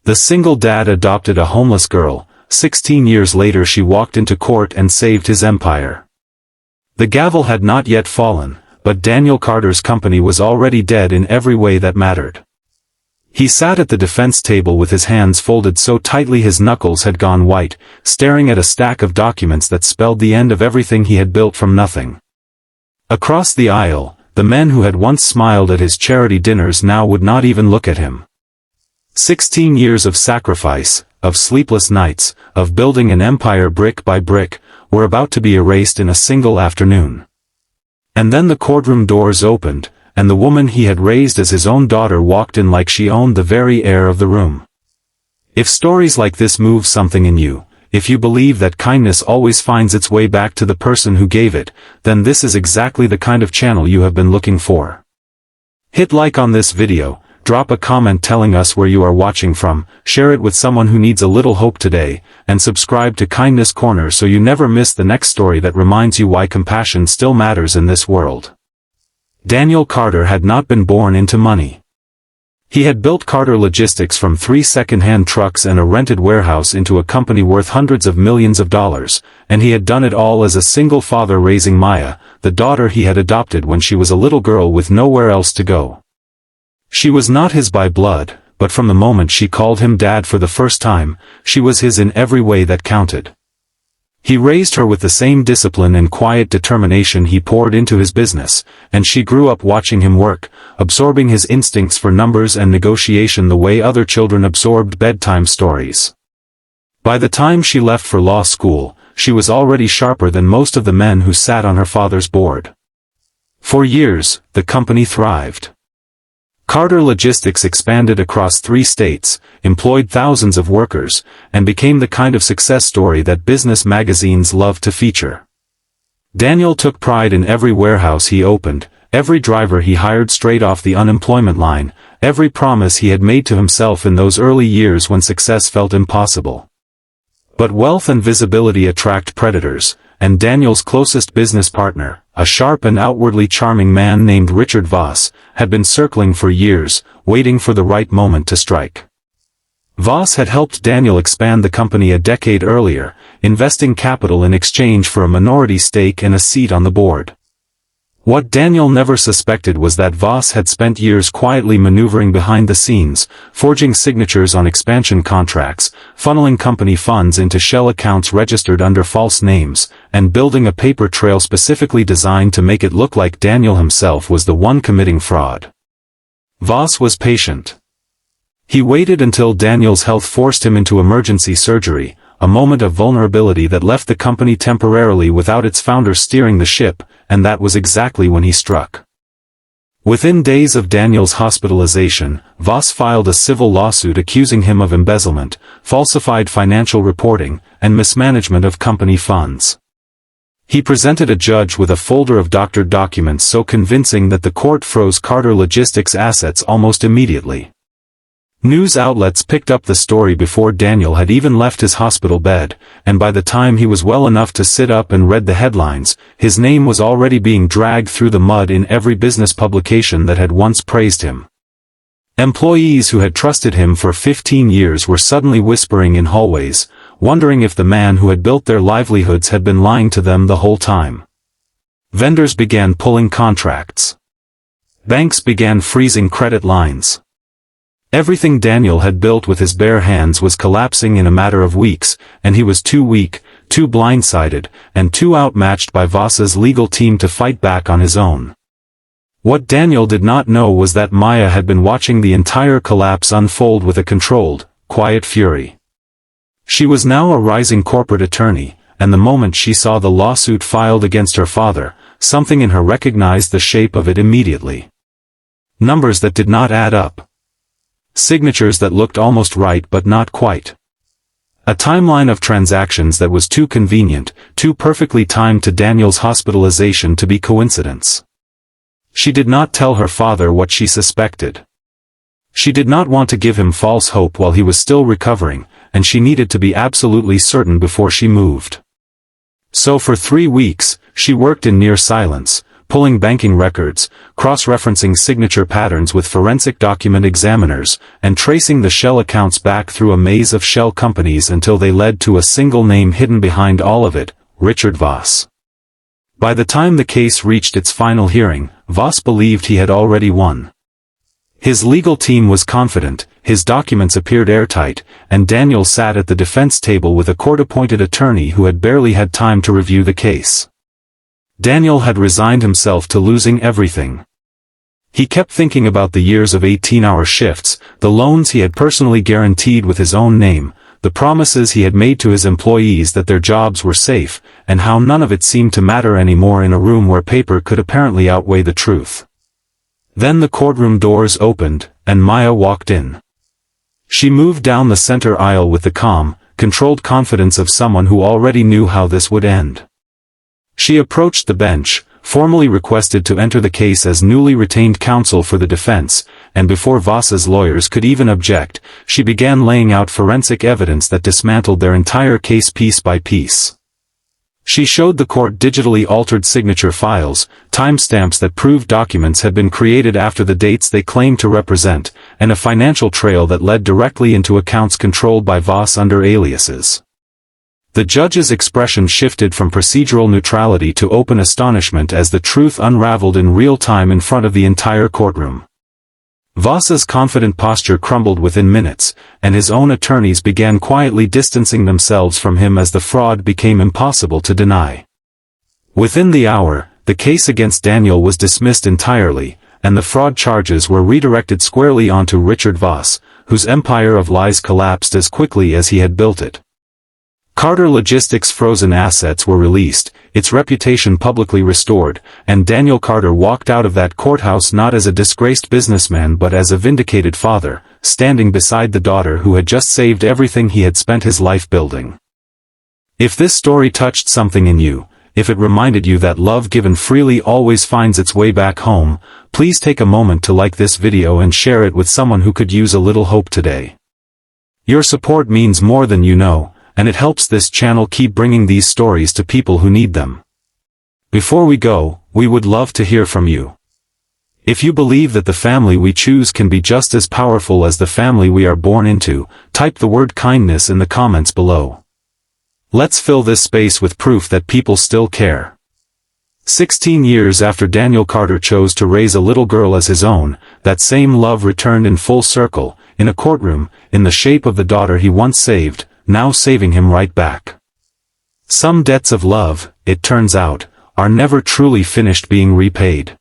The single dad adopted a homeless girl. 16 years later she walked into court and saved his empire. The gavel had not yet fallen, but Daniel Carter's company was already dead in every way that mattered. He sat at the defense table with his hands folded so tightly his knuckles had gone white, staring at a stack of documents that spelled the end of everything he had built from nothing. Across the aisle, the men who had once smiled at his charity dinners now would not even look at him. 16 years of sacrifice, of sleepless nights, of building an empire brick by brick, were about to be erased in a single afternoon. And then the courtroom doors opened, and the woman he had raised as his own daughter walked in like she owned the very air of the room. If stories like this move something in you, if you believe that kindness always finds its way back to the person who gave it, then this is exactly the kind of channel you have been looking for. Hit like on this video, drop a comment telling us where you are watching from, share it with someone who needs a little hope today, and subscribe to Kindness Corner so you never miss the next story that reminds you why compassion still matters in this world. Daniel Carter had not been born into money. He had built Carter Logistics from 3 second-hand trucks and a rented warehouse into a company worth hundreds of millions of dollars, and he had done it all as a single father raising Maya, the daughter he had adopted when she was a little girl with nowhere else to go. She was not his by blood, but from the moment she called him Dad for the first time, she was his in every way that counted. He raised her with the same discipline and quiet determination he poured into his business, and she grew up watching him work, absorbing his instincts for numbers and negotiation the way other children absorbed bedtime stories. By the time she left for law school, she was already sharper than most of the men who sat on her father's board. For years, the company thrived. Carter Logistics expanded across 3 states, employed thousands of workers, and became the kind of success story that business magazines loved to feature. Daniel took pride in every warehouse he opened, every driver he hired straight off the unemployment line, every promise he had made to himself in those early years when success felt impossible. But wealth and visibility attract predators, and Daniel's closest business partner, a sharp and outwardly charming man named Richard Voss, had been circling for years, waiting for the right moment to strike. Voss had helped Daniel expand the company a decade earlier, investing capital in exchange for a minority stake and a seat on the board. What Daniel never suspected was that Voss had spent years quietly maneuvering behind the scenes, forging signatures on expansion contracts, funneling company funds into shell accounts registered under false names, and building a paper trail specifically designed to make it look like Daniel himself was the one committing fraud. Voss was patient. He waited until Daniel's health forced him into emergency surgery, a moment of vulnerability that left the company temporarily without its founder steering the ship, and that was exactly when he struck. Within days of Daniel's hospitalization, Voss filed a civil lawsuit accusing him of embezzlement, falsified financial reporting, and mismanagement of company funds. He presented a judge with a folder of doctored documents so convincing that the court froze Carter Logistics' assets almost immediately. News outlets picked up the story before Daniel had even left his hospital bed, and by the time he was well enough to sit up and read the headlines, his name was already being dragged through the mud in every business publication that had once praised him. Employees who had trusted him for 15 years were suddenly whispering in hallways, wondering if the man who had built their livelihoods had been lying to them the whole time. Vendors began pulling contracts. Banks began freezing credit lines. Everything Daniel had built with his bare hands was collapsing in a matter of weeks, and he was too weak, too blindsided, and too outmatched by Voss's legal team to fight back on his own. What Daniel did not know was that Maya had been watching the entire collapse unfold with a controlled, quiet fury. She was now a rising corporate attorney, and the moment she saw the lawsuit filed against her father, something in her recognized the shape of it immediately. Numbers that did not add up. Signatures that looked almost right but not quite. A timeline of transactions that was too convenient, too perfectly timed to Daniel's hospitalization to be coincidence. She did not tell her father what she suspected. She did not want to give him false hope while he was still recovering, and she needed to be absolutely certain before she moved. So for 3 weeks, she worked in near silence, pulling banking records, cross-referencing signature patterns with forensic document examiners, and tracing the shell accounts back through a maze of shell companies until they led to a single name hidden behind all of it, Richard Voss. By the time the case reached its final hearing, Voss believed he had already won. His legal team was confident, his documents appeared airtight, and Daniel sat at the defense table with a court-appointed attorney who had barely had time to review the case. Daniel had resigned himself to losing everything. He kept thinking about the years of 18-hour shifts, the loans he had personally guaranteed with his own name, the promises he had made to his employees that their jobs were safe, and how none of it seemed to matter anymore in a room where paper could apparently outweigh the truth. Then the courtroom doors opened, and Maya walked in. She moved down the center aisle with the calm, controlled confidence of someone who already knew how this would end. She approached the bench, formally requested to enter the case as newly retained counsel for the defense, and before Voss's lawyers could even object, she began laying out forensic evidence that dismantled their entire case piece by piece. She showed the court digitally altered signature files, timestamps that proved documents had been created after the dates they claimed to represent, and a financial trail that led directly into accounts controlled by Voss under aliases. The judge's expression shifted from procedural neutrality to open astonishment as the truth unraveled in real time in front of the entire courtroom. Voss's confident posture crumbled within minutes, and his own attorneys began quietly distancing themselves from him as the fraud became impossible to deny. Within the hour, the case against Daniel was dismissed entirely, and the fraud charges were redirected squarely onto Richard Voss, whose empire of lies collapsed as quickly as he had built it. Carter Logistics' frozen assets were released, its reputation publicly restored, and Daniel Carter walked out of that courthouse not as a disgraced businessman but as a vindicated father, standing beside the daughter who had just saved everything he had spent his life building. If this story touched something in you, if it reminded you that love given freely always finds its way back home, please take a moment to like this video and share it with someone who could use a little hope today. Your support means more than you know, and it helps this channel keep bringing these stories to people who need them. Before we go, we would love to hear from you. If you believe that the family we choose can be just as powerful as the family we are born into, type the word kindness in the comments below. Let's fill this space with proof that people still care. 16 years after Daniel Carter chose to raise a little girl as his own, that same love returned in full circle, in a courtroom, in the shape of the daughter he once saved, now saving him right back. Some debts of love, it turns out, are never truly finished being repaid.